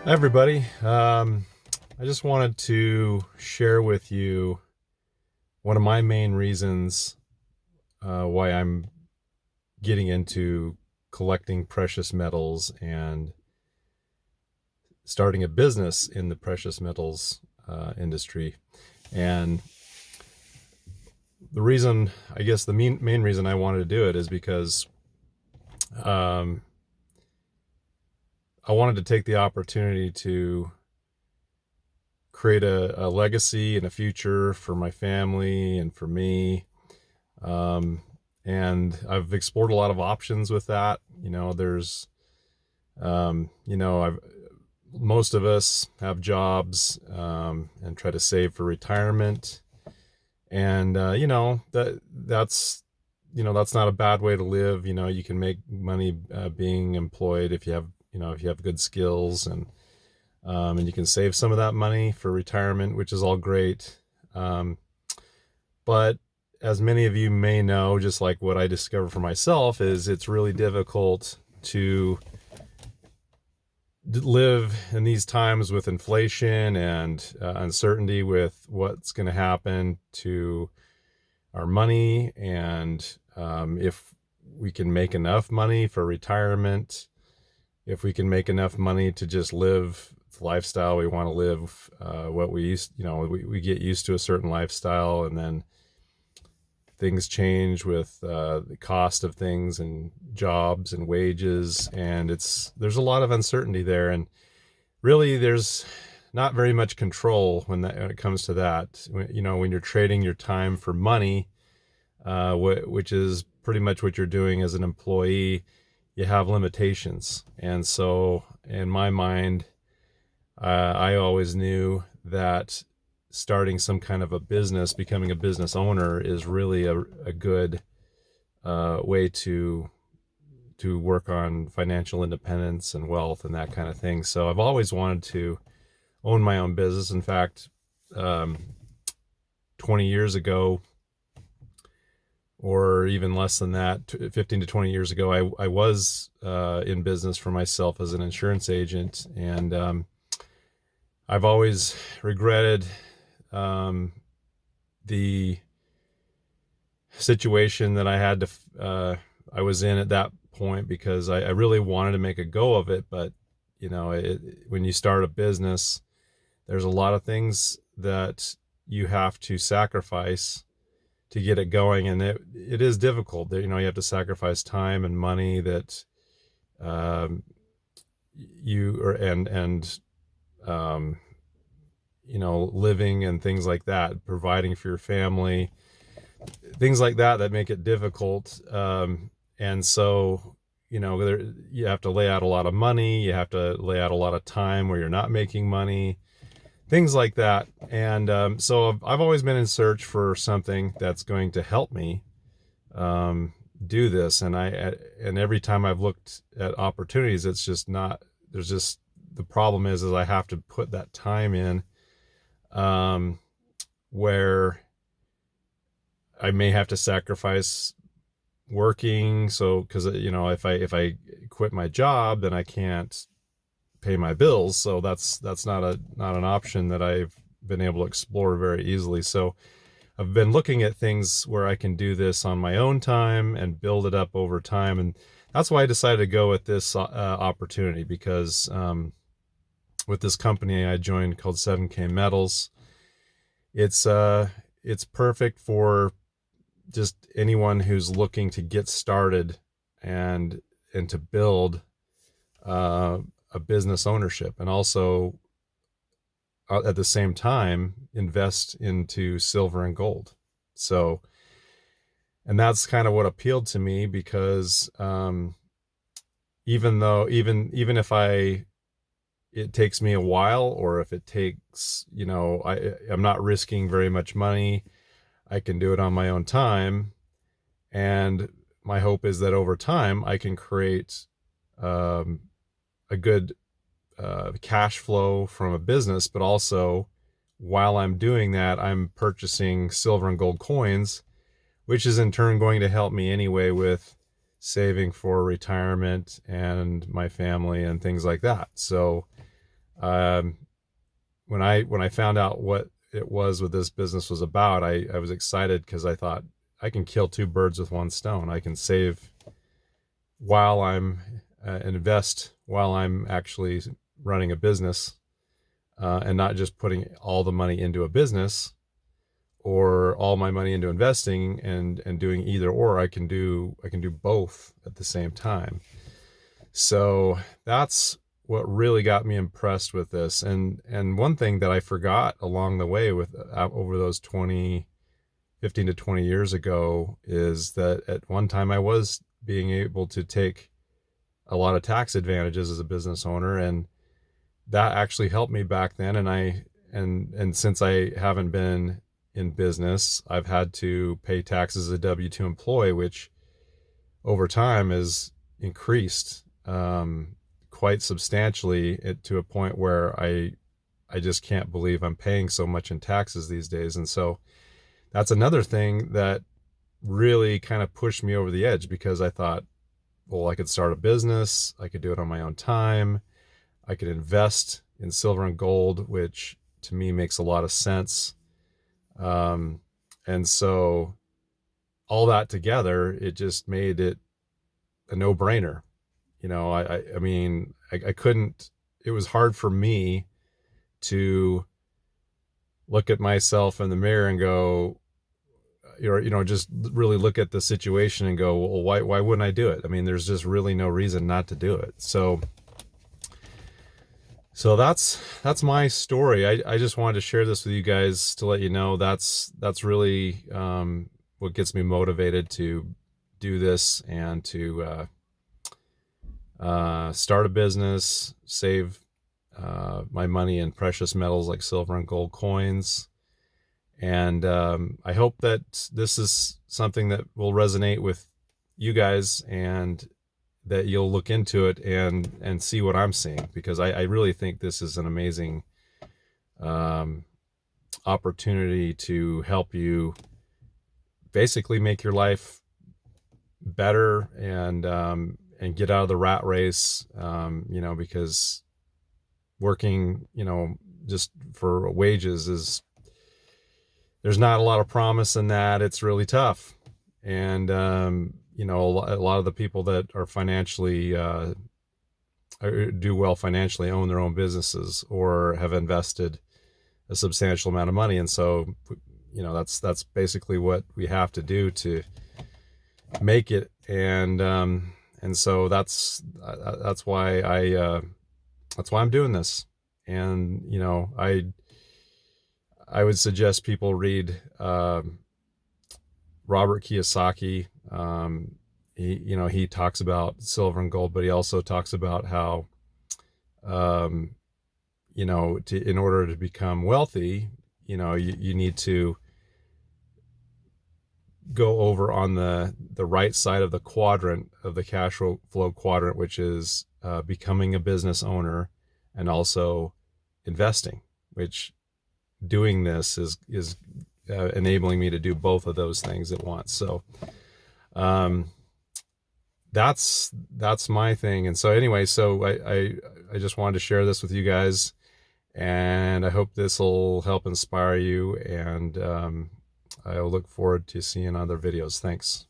Hi, everybody. I just wanted to share with you one of my main reasons why I'm getting into collecting precious metals and starting a business in the precious metals industry. And the reason, I guess, the main reason I wanted to do it is because um, I wanted to take the opportunity to create a legacy and a future for my family and for me. Um, and I've explored a lot of options with that. I've most of us have jobs and try to save for retirement, and that's not a bad way to live. You can make money being employed if you have good skills, and you can save some of that money for retirement, which is all great. Um, But as many of you may know, just like what I discovered for myself, is it's really difficult to live in these times with inflation and uncertainty with what's going to happen to our money, and if we can make enough money for retirement, if we can make enough money to just live the lifestyle we want to live, what we used, we get used to a certain lifestyle, and then things change with the cost of things and jobs and wages, and there's a lot of uncertainty there, and really there's not very much control when it comes to that. When you're trading your time for money, which is pretty much what you're doing as an employee, you have limitations. And so in my mind, I always knew that starting some kind of a business, becoming a business owner, is really a good way to work on financial independence and wealth and that kind of thing. So I've always wanted to own my own business. In fact, um, 20 years ago, or even less than that, 15 to 20 years ago, I was in business for myself as an insurance agent. And I've always regretted um, the situation that I was in at that point, because I really wanted to make a go of it. But when you start a business, there's a lot of things that you have to sacrifice to get it going, and it is difficult. You have to sacrifice time and money that um, you or and um, living and things like that, providing for your family, things like that make it difficult. And so, you have to lay out a lot of money. You have to lay out a lot of time where you're not making money, things like that. And so I've always been in search for something that's going to help me um, do this. And every time I've looked at opportunities, it's just not. There's just the problem is I have to put that time in, um, where I may have to sacrifice working. So because if I quit my job, then I can't pay my bills. So that's not an option that I've been able to explore very easily. So I've been looking at things where I can do this on my own time and build it up over time, and that's why I decided to go with this opportunity, because with this company I joined called 7K Metals, it's it's perfect for just anyone who's looking to get started and to build uh, a business ownership, and also at the same time invest into silver and gold. So, and that's kind of what appealed to me, because even if it takes me a while, or if it takes, I'm not risking very much money. I can do it on my own time, and my hope is that over time I can create um, a good cash flow from a business, but also while I'm doing that, I'm purchasing silver and gold coins, which is in turn going to help me anyway with saving for retirement and my family and things like that. So um, when I found out what it was, what this business was about, I was excited because I thought I can kill two birds with one stone. I can save while I'm invest while I'm actually running a business, and not just putting all the money into a business or all my money into investing and doing either or. I can do both at the same time. So that's what really got me impressed with this. And one thing that I forgot along the way with over those 15 to 20 years ago is that at one time I was being able to take a lot of tax advantages as a business owner, and that actually helped me back then. And since I haven't been in business, I've had to pay taxes as a W-2 employee, which over time has increased quite substantially, to a point where I just can't believe I'm paying so much in taxes these days. And so that's another thing that really kind of pushed me over the edge, because I thought, well, I could start a business, I could do it on my own time, I could invest in silver and gold, which to me makes a lot of sense. And so all that together, it just made it a no-brainer. I mean, I couldn't, it was hard for me to look at myself in the mirror and go, just really look at the situation and go, well, why wouldn't I do it? I mean, there's just really no reason not to do it. So that's my story. I just wanted to share this with you guys to let you know that's really what gets me motivated to do this and to start a business, save my money in precious metals like silver and gold coins. And I hope that this is something that will resonate with you guys, and that you'll look into it and see what I'm seeing, because I really think this is an amazing opportunity to help you basically make your life better and get out of the rat race, because working, just for wages there's not a lot of promise in that. It's really tough. And, a lot of the people that are financially, do well financially, own their own businesses or have invested a substantial amount of money. And so, that's basically what we have to do to make it. And so that's why that's why I'm doing this. And, I would suggest people read Robert Kiyosaki. He talks about silver and gold, but he also talks about how, in order to become wealthy, you need to go over on the right side of the quadrant of the cash flow quadrant, which is becoming a business owner and also investing, which doing this is enabling me to do both of those things at once. So that's my thing. And so anyway, so I just wanted to share this with you guys, and I hope this will help inspire you, and I look forward to seeing other videos. Thanks.